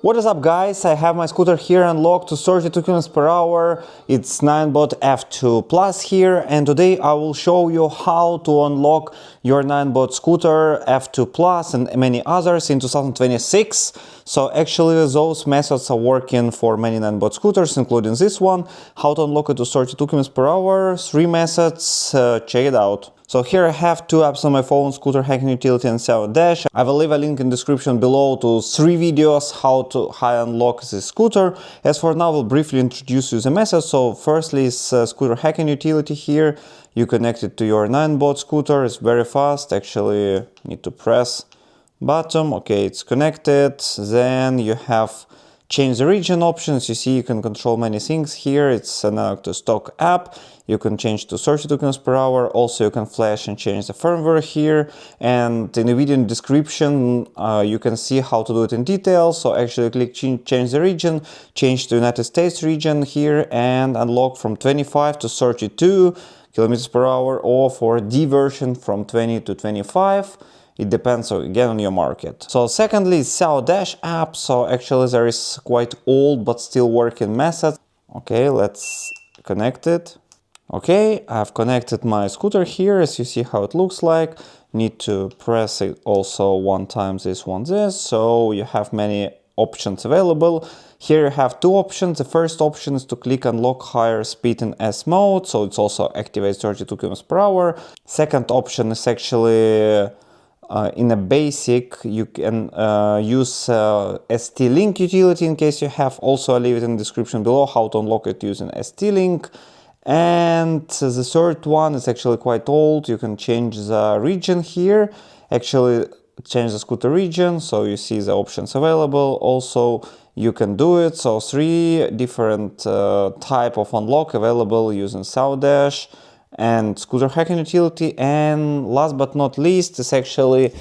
What is up, guys? I have my scooter here unlocked to 32 km per hour. It's Ninebot F2 Plus here, and today I will show you how to unlock your Ninebot scooter F2 Plus and many others in 2026. So actually those methods are working for many Ninebot scooters, including this one. How to unlock it to 32 km per hour, 3 methods, check it out. So here I have 2 apps on my phone, Scooter Hacking Utility and Xiaomi Dash. I will leave a link in the description below to 3 videos how to unlock this scooter. As for now, I will briefly introduce you the method. So firstly is Scooter Hacking Utility here. You connect it to your Ninebot scooter, it's very fast. Actually, need to press button. Okay, it's connected. Then you have change the region options. You see you can control many things here. It's an to stock app. You can change to 32 km per hour. Also you can flash and change the firmware here, and in the video description you can see how to do it in detail. So actually click change the region, change to United States region here, and unlock from 25 to 32 km per hour, or for D version from 20 to 25. It depends again on your market. So secondly, Xiaomi Dash app. So actually there is quite old but still working method. Okay, let's connect it. Okay, I've connected my scooter here, as you see how it looks like. Need to press it also one time this, one this. So you have many options available. Here you have 2 options. The first option is to click unlock higher speed in S mode. So it's also activates 32 km per hour. Second option is actually in a basic, you can use ST-Link utility in case you have. Also, I'll leave it in the description below how to unlock it using ST-Link. And the third one is actually quite old. You can change the region here. Actually, change the scooter region, so you see the options available. Also, you can do it. So 3 different type of unlock available using Xiaomi Dash and Scooter Hacking Utility. And last but not least is actually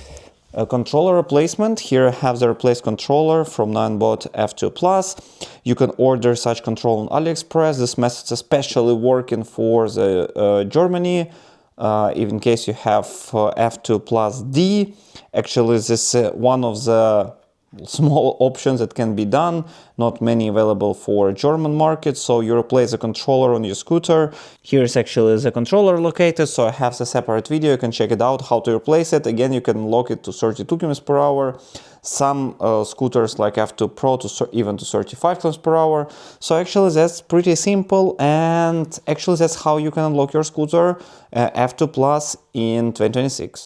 a controller replacement. Here I have the replaced controller from Ninebot F2 Plus. You can order such control on AliExpress. This method is especially working for the Germany, even in case you have F2 Plus D. Actually, this is one of the small options that can be done, not many available for German market. So you replace the controller on your scooter. Here's actually the controller located, so I have the separate video, you can check it out how to replace it. Again, you can lock it to 32 km per hour. Some scooters like F2 Pro to even to 35 km per hour. So actually that's pretty simple, and actually that's how you can unlock your scooter F2 Plus in 2026.